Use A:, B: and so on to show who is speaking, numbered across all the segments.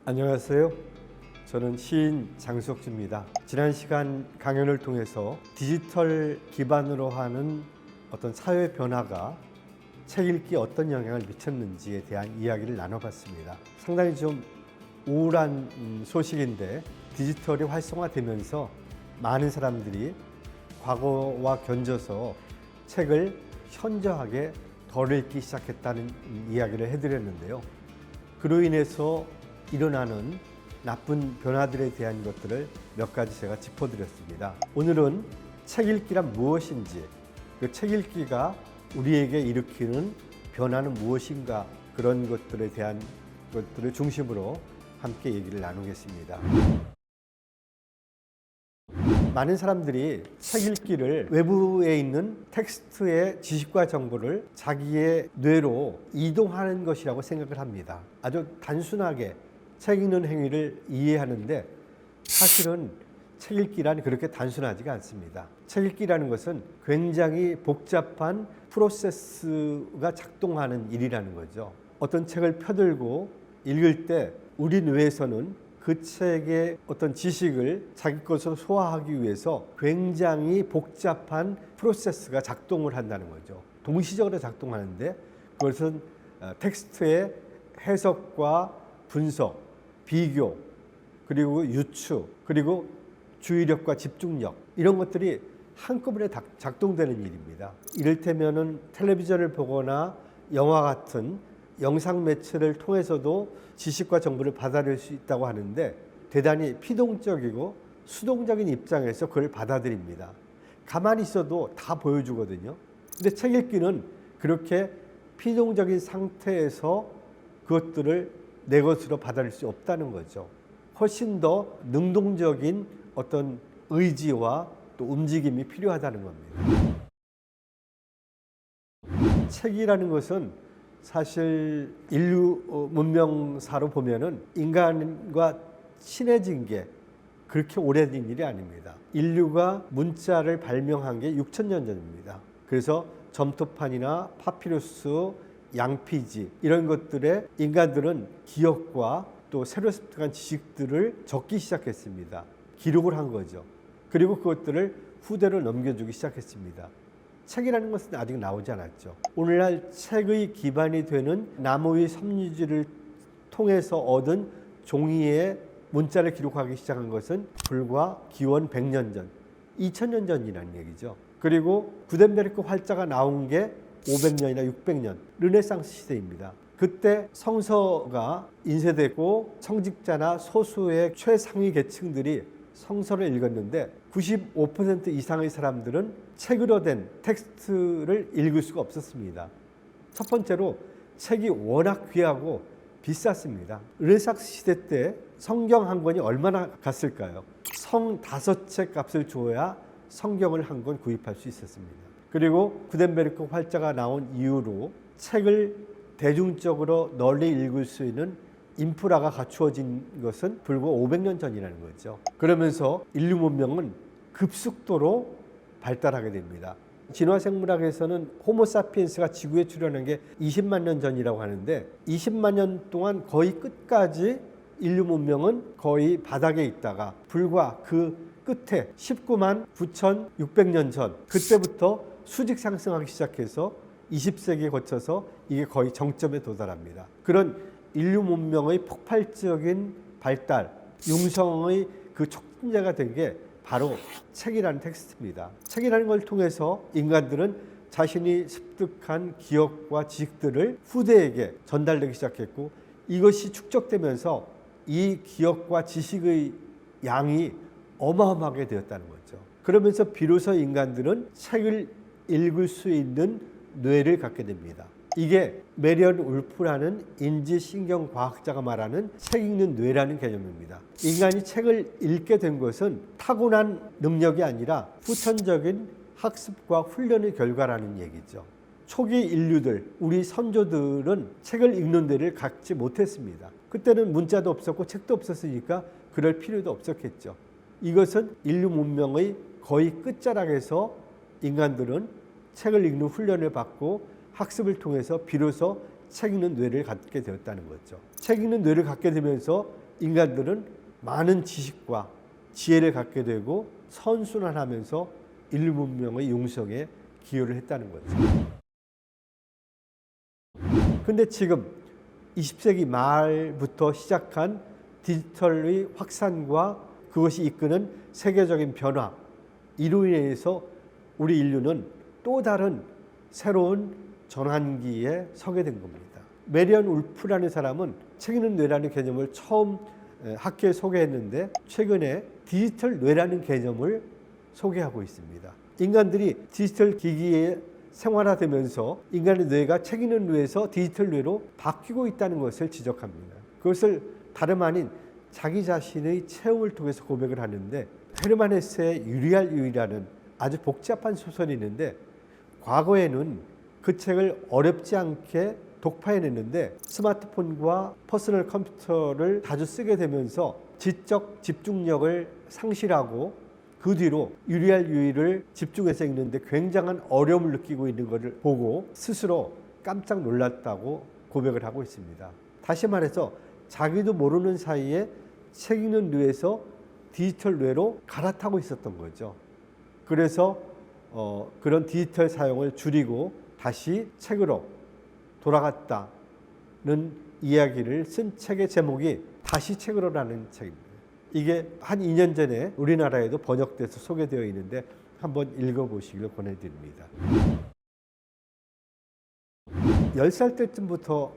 A: 안녕하세요. 저는 시인 장수혁주입니다. 지난 시간 강연을 통해서 디지털 기반으로 하는 어떤 사회 변화가 책 읽기에 어떤 영향을 미쳤는지에 대한 이야기를 나눠봤습니다. 상당히 좀 우울한 소식인데 디지털이 활성화되면서 많은 사람들이 과거와 견져서 책을 현저하게 덜 읽기 시작했다는 이야기를 해드렸는데요. 그로 인해서 일어나는 나쁜 변화들에 대한 것들을 몇 가지 제가 짚어드렸습니다. 오늘은 책 읽기란 무엇인지, 그 책 읽기가 우리에게 일으키는 변화는 무엇인가, 그런 것들에 대한 것들을 중심으로 함께 얘기를 나누겠습니다. 많은 사람들이 책 읽기를 외부에 있는 텍스트의 지식과 정보를 자기의 뇌로 이동하는 것이라고 생각을 합니다. 아주 단순하게 책 읽는 행위를 이해하는데 사실은 책 읽기란 그렇게 단순하지가 않습니다. 책 읽기라는 것은 굉장히 복잡한 프로세스가 작동하는 일이라는 거죠. 어떤 책을 펴들고 읽을 때 우리 뇌에서는 그 책의 어떤 지식을 자기 것으로 소화하기 위해서 굉장히 복잡한 프로세스가 작동을 한다는 거죠. 동시적으로 작동하는데 그것은 텍스트의 해석과 분석, 비교, 그리고 유추, 그리고 주의력과 집중력, 이런 것들이 한꺼번에 작동되는 일입니다. 이를테면은 텔레비전을 보거나 영화 같은 영상 매체를 통해서도 지식과 정보를 받아들일 수 있다고 하는데 대단히 피동적이고 수동적인 입장에서 그걸 받아들입니다. 가만히 있어도 다 보여주거든요. 근데 책 읽기는 그렇게 피동적인 상태에서 그것들을 내 것으로 받아들일 수 없다는 거죠. 훨씬 더 능동적인 어떤 의지와 또 움직임이 필요하다는 겁니다. 책이라는 것은 사실 인류 문명사로 보면은 인간과 친해진 게 그렇게 오래된 일이 아닙니다. 인류가 문자를 발명한 게 6,000년 전입니다. 그래서 점토판이나 파피루스, 양피지 이런 것들에 인간들은 기억과 또 새로 습득한 지식들을 적기 시작했습니다. 기록을 한 거죠. 그리고 그것들을 후대로 넘겨주기 시작했습니다. 책이라는 것은 아직 나오지 않았죠. 오늘날 책의 기반이 되는 나무의 섬유질을 통해서 얻은 종이에 문자를 기록하기 시작한 것은 불과 기원 100년 전, 2000년 전이라는 얘기죠. 그리고 구텐베르크 활자가 나온 게 500년이나 600년, 르네상스 시대입니다. 그때 성서가 인쇄되고 성직자나 소수의 최상위 계층들이 성서를 읽었는데 95% 이상의 사람들은 책으로 된 텍스트를 읽을 수가 없었습니다. 첫 번째로 책이 워낙 귀하고 비쌌습니다. 르네상스 시대 때 성경 한 권이 얼마나 갔을까요? 성 5채 값을 줘야 성경을 한 권 구입할 수 있었습니다. 그리고 구텐베르크 활자가 나온 이후로 책을 대중적으로 널리 읽을 수 있는 인프라가 갖추어진 것은 불과 500년 전이라는 거죠. 그러면서 인류 문명은 급속도로 발달하게 됩니다. 진화생물학에서는 호모사피엔스가 지구에 출현한 게 20만 년 전이라고 하는데 20만 년 동안 거의 끝까지 인류 문명은 거의 바닥에 있다가 불과 그 끝에 19만 9,600년 전 그때부터 수직 상승하기 시작해서 20세기에 거쳐서 이게 거의 정점에 도달합니다. 그런 인류 문명의 폭발적인 발달, 융성의 그 촉진제가 된 게 바로 책이라는 텍스트입니다. 책이라는 걸 통해서 인간들은 자신이 습득한 기억과 지식들을 후대에게 전달되기 시작했고 이것이 축적되면서 이 기억과 지식의 양이 어마어마하게 되었다는 거죠. 그러면서 비로소 인간들은 책을 읽을 수 있는 뇌를 갖게 됩니다. 이게 메리언 울프라는 인지신경과학자가 말하는 책 읽는 뇌라는 개념입니다. 인간이 책을 읽게 된 것은 타고난 능력이 아니라 후천적인 학습과 훈련의 결과라는 얘기죠. 초기 인류들, 우리 선조들은 책을 읽는 뇌를 갖지 못했습니다. 그때는 문자도 없었고 책도 없었으니까 그럴 필요도 없었겠죠. 이것은 인류 문명의 거의 끝자락에서 인간들은 책을 읽는 훈련을 받고 학습을 통해서 비로소 책 읽는 뇌를 갖게 되었다는 거죠. 책 읽는 뇌를 갖게 되면서 인간들은 많은 지식과 지혜를 갖게 되고 선순환하면서 인류 문명의 융성에 기여를 했다는 거죠. 근데 지금 20세기 말부터 시작한 디지털의 확산과 그것이 이끄는 세계적인 변화, 이로 인해서 우리 인류는 또 다른 새로운 전환기에 서게 된 겁니다. 메리언 울프라는 사람은 책 읽는 뇌라는 개념을 처음 학계에 소개했는데 최근에 디지털 뇌라는 개념을 소개하고 있습니다. 인간들이 디지털 기기에 생활화되면서 인간의 뇌가 책 읽는 뇌에서 디지털 뇌로 바뀌고 있다는 것을 지적합니다. 그것을 다름 아닌 자기 자신의 체험을 통해서 고백을 하는데, 헤르만 헤세의 유리알 유이라는 아주 복잡한 소설이 있는데, 과거에는 그 책을 어렵지 않게 독파해냈는데 스마트폰과 퍼스널 컴퓨터를 자주 쓰게 되면서 지적 집중력을 상실하고 그 뒤로 유리알 유이를 집중해서 읽는데 굉장한 어려움을 느끼고 있는 것을 보고 스스로 깜짝 놀랐다고 고백을 하고 있습니다. 다시 말해서 자기도 모르는 사이에 책 읽는 뇌에서 디지털 뇌로 갈아타고 있었던 거죠. 그래서 그런 디지털 사용을 줄이고 다시 책으로 돌아갔다는 이야기를 쓴 책의 제목이 다시 책으로라는 책입니다. 이게 한 2년 전에 우리나라에도 번역돼서 소개되어 있는데 한번 읽어보시길 권해드립니다. 10살 때쯤부터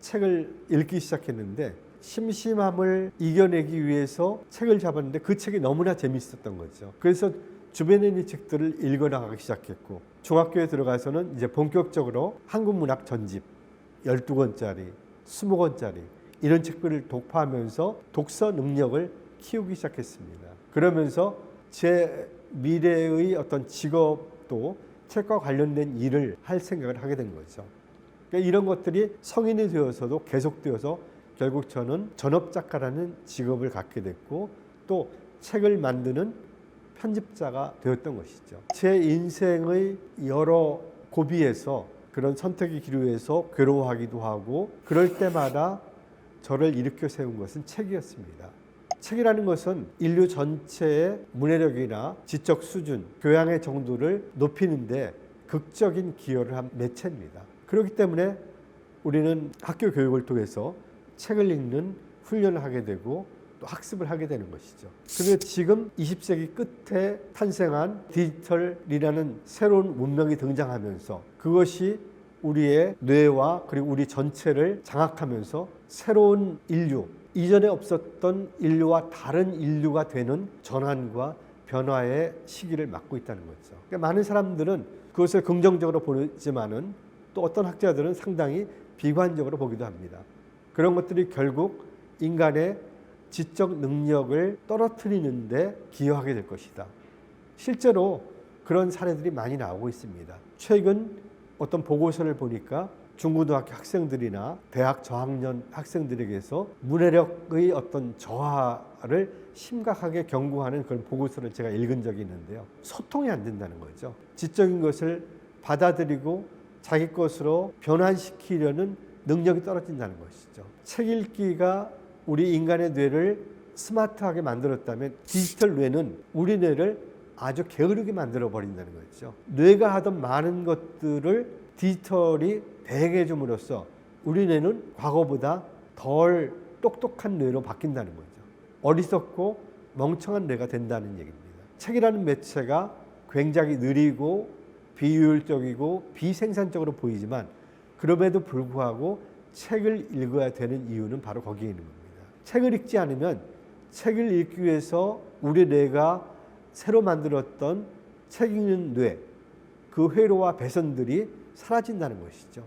A: 책을 읽기 시작했는데 심심함을 이겨내기 위해서 책을 잡았는데 그 책이 너무나 재밌었던 거죠. 그래서 주변에 있는 책들을 읽어나가기 시작했고, 중학교에 들어가서는 이제 본격적으로 한국문학 전집 12권짜리, 20권짜리 이런 책들을 독파하면서 독서 능력을 키우기 시작했습니다. 그러면서 제 미래의 어떤 직업도 책과 관련된 일을 할 생각을 하게 된 거죠. 그러니까 이런 것들이 성인이 되어서도 계속되어서 결국 저는 전업작가라는 직업을 갖게 됐고 또 책을 만드는 편집자가 되었던 것이죠. 제 인생의 여러 고비에서 그런 선택의 기로에서 괴로워하기도 하고 그럴 때마다 저를 일으켜 세운 것은 책이었습니다. 책이라는 것은 인류 전체의 문해력이나 지적 수준, 교양의 정도를 높이는데 극적인 기여를 한 매체입니다. 그렇기 때문에 우리는 학교 교육을 통해서 책을 읽는 훈련을 하게 되고 또 학습을 하게 되는 것이죠. 그런데 지금 20세기 끝에 탄생한 디지털이라는 새로운 문명이 등장하면서 그것이 우리의 뇌와 그리고 우리 전체를 장악하면서 새로운 인류, 이전에 없었던 인류와 다른 인류가 되는 전환과 변화의 시기를 맞고 있다는 거죠. 그러니까 많은 사람들은 그것을 긍정적으로 보지만은 또 어떤 학자들은 상당히 비관적으로 보기도 합니다. 그런 것들이 결국 인간의 지적 능력을 떨어뜨리는 데 기여하게 될 것이다. 실제로 그런 사례들이 많이 나오고 있습니다. 최근 어떤 보고서를 보니까 중고등학교 학생들이나 대학 저학년 학생들에게서 문해력의 어떤 저하를 심각하게 경고하는 그런 보고서를 제가 읽은 적이 있는데요. 소통이 안 된다는 거죠. 지적인 것을 받아들이고 자기 것으로 변환시키려는 능력이 떨어진다는 것이죠. 책 읽기가 우리 인간의 뇌를 스마트하게 만들었다면 디지털 뇌는 우리 뇌를 아주 게으르게 만들어 버린다는 거죠. 뇌가 하던 많은 것들을 디지털이 대행해 줌으로써 우리 뇌는 과거보다 덜 똑똑한 뇌로 바뀐다는 거죠. 어리석고 멍청한 뇌가 된다는 얘기입니다. 책이라는 매체가 굉장히 느리고 비효율적이고 비생산적으로 보이지만 그럼에도 불구하고 책을 읽어야 되는 이유는 바로 거기에 있는 겁니다. 책을 읽지 않으면 책을 읽기 위해서 우리 뇌가 새로 만들었던 책 읽는 뇌, 그 회로와 배선들이 사라진다는 것이죠.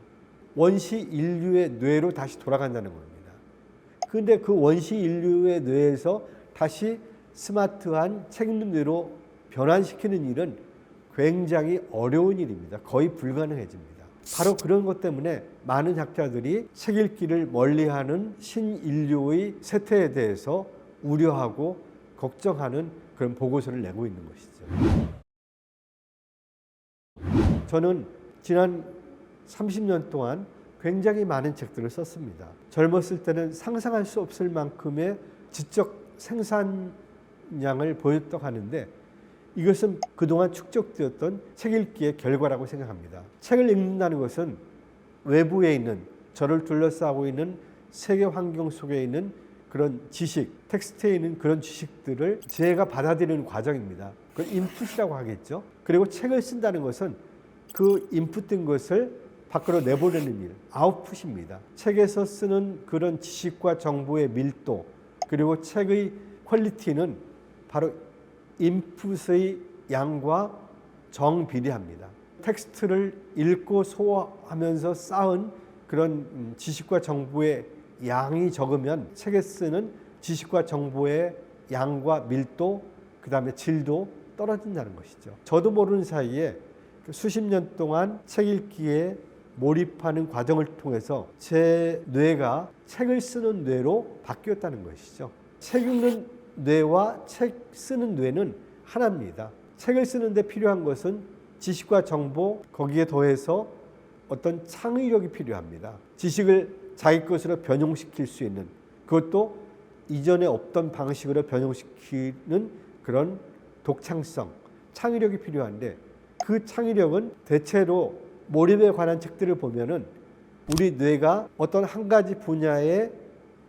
A: 원시 인류의 뇌로 다시 돌아간다는 겁니다. 그런데 그 원시 인류의 뇌에서 다시 스마트한 책 읽는 뇌로 변환시키는 일은 굉장히 어려운 일입니다. 거의 불가능해집니다. 바로 그런 것 때문에 많은 학자들이 책 읽기를 멀리하는 신인류의 쇠퇴에 대해서 우려하고 걱정하는 그런 보고서를 내고 있는 것이죠. 저는 지난 30년 동안 굉장히 많은 책들을 썼습니다. 젊었을 때는 상상할 수 없을 만큼의 지적 생산량을 보였다고 하는데 이것은 그동안 축적되었던 책 읽기의 결과라고 생각합니다. 책을 읽는다는 것은 외부에 있는 저를 둘러싸고 있는 세계 환경 속에 있는 그런 지식, 텍스트에 있는 그런 지식들을 제가 받아들이는 과정입니다. 그걸 인풋이라고 하겠죠. 그리고 책을 쓴다는 것은 그 인풋된 것을 밖으로 내보내는 일, 아웃풋입니다. 책에서 쓰는 그런 지식과 정보의 밀도, 그리고 책의 퀄리티는 바로 인풋의 양과 정비례합니다. 텍스트를 읽고 소화하면서 쌓은 그런 지식과 정보의 양이 적으면 책에 쓰는 지식과 정보의 양과 밀도, 그 다음에 질도 떨어진다는 것이죠. 저도 모르는 사이에 수십 년 동안 책 읽기에 몰입하는 과정을 통해서 제 뇌가 책을 쓰는 뇌로 바뀌었다는 것이죠. 책 읽는 뇌와 책 쓰는 뇌는 하나입니다. 책을 쓰는데 필요한 것은 지식과 정보, 거기에 더해서 어떤 창의력이 필요합니다. 지식을 자기 것으로 변형시킬 수 있는, 그것도 이전에 없던 방식으로 변형시키는 그런 독창성, 창의력이 필요한데 그 창의력은 대체로 몰입에 관한 책들을 보면은 우리 뇌가 어떤 한 가지 분야에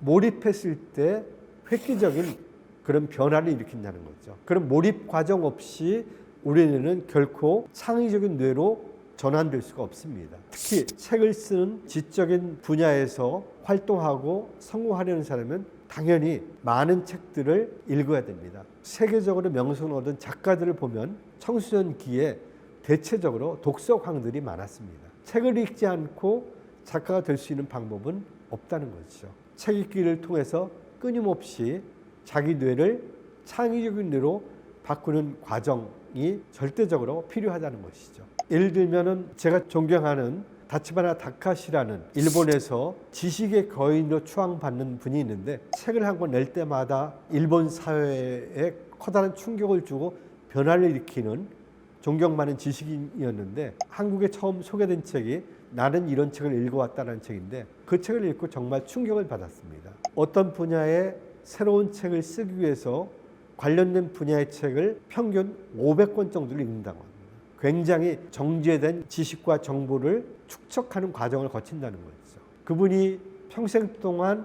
A: 몰입했을 때 획기적인 그런 변화를 일으킨다는 거죠. 그런 몰입 과정 없이 우리는 결코 창의적인 뇌로 전환될 수가 없습니다. 특히 책을 쓰는 지적인 분야에서 활동하고 성공하려는 사람은 당연히 많은 책들을 읽어야 됩니다. 세계적으로 명성을 얻은 작가들을 보면 청소년기에 대체적으로 독서광들이 많았습니다. 책을 읽지 않고 작가가 될 수 있는 방법은 없다는 거죠. 책 읽기를 통해서 끊임없이 자기 뇌를 창의적인 뇌로 바꾸는 과정이 절대적으로 필요하다는 것이죠. 예를 들면은 제가 존경하는 다치바나 다카시라는 일본에서 지식의 거인으로 추앙받는 분이 있는데 책을 한 권 낼 때마다 일본 사회에 커다란 충격을 주고 변화를 일으키는 존경받는 지식인이었는데 한국에 처음 소개된 책이 나는 이런 책을 읽어왔다는 책인데 그 책을 읽고 정말 충격을 받았습니다. 어떤 분야의 새로운 책을 쓰기 위해서 관련된 분야의 책을 평균 500권 정도를 읽는다고 합니다. 굉장히 정제된 지식과 정보를 축적하는 과정을 거친다는 거죠. 그분이 평생 동안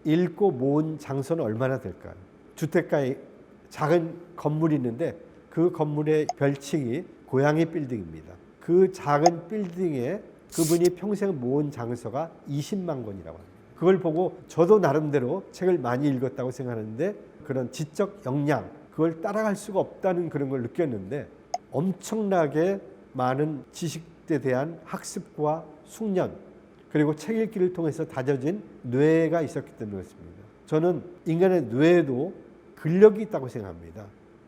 A: 읽고 모은 장소는 얼마나 될까요? 주택가에 작은 건물이 있는데 그 건물의 별칭이 고양이 빌딩입니다. 그 작은 빌딩에 그분이 평생 모은 장서가 20만 권이라고 합니다. 그걸 보고 저도 나름대로 책을 많이 읽었다고 생각하는데 그런 지적 역량, 그걸 따라갈 수가 없다는 그런 걸 느꼈는데 엄청나게 많은 지식에 대한 학습과 숙련, 그리고 책 읽기를 통해서 다져진 뇌가 있었기 때문이었습니다. 저는 인간의 뇌에도 근력이 있다고 생각합니다.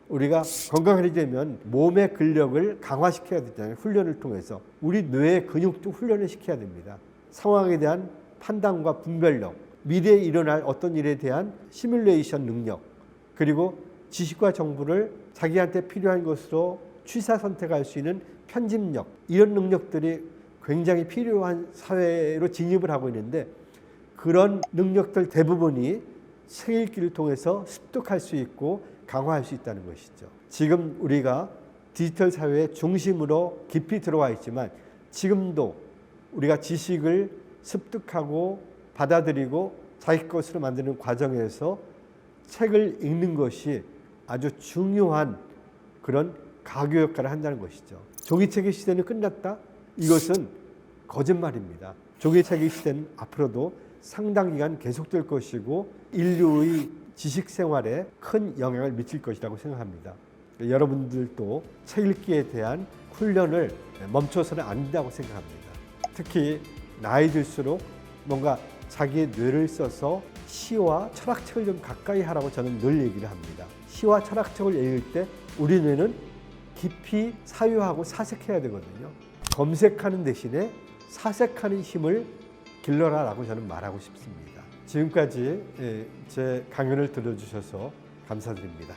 A: 우리가 건강하려면 몸의 근력을 강화시켜야 되잖아요. 훈련을 통해서. 우리 뇌의 근육도 훈련을 시켜야 됩니다. 상황에 대한 판단과 분별력, 미래에 일어날 어떤 일에 대한 시뮬레이션 능력, 그리고 지식과 정보를 자기한테 필요한 것으로 취사 선택할 수 있는 편집력, 이런 능력들이 굉장히 필요한 사회로 진입을 하고 있는데 그런 능력들 대부분이 책 읽기를 통해서 습득할 수 있고 강화할 수 있다는 것이죠. 지금 우리가 디지털 사회의 중심으로 깊이 들어와 있지만 지금도 우리가 지식을 습득하고 받아들이고 자기 것으로 만드는 과정에서 책을 읽는 것이 아주 중요한 그런 가교 역할을 한다는 것이죠. 종이책의 시대는 끝났다? 이것은 거짓말입니다. 종이책의 시대는 앞으로도 상당 기간 계속될 것이고 인류의 지식 생활에 큰 영향을 미칠 것이라고 생각합니다. 여러분들도 책 읽기에 대한 훈련을 멈춰서는 안 된다고 생각합니다. 특히 나이 들수록 뭔가 자기의 뇌를 써서 시와 철학책을 좀 가까이 하라고 저는 늘 얘기를 합니다. 시와 철학책을 읽을 때 우리 뇌는 깊이 사유하고 사색해야 되거든요. 검색하는 대신에 사색하는 힘을 길러라라고 저는 말하고 싶습니다. 지금까지 제 강연을 들어주셔서 감사드립니다.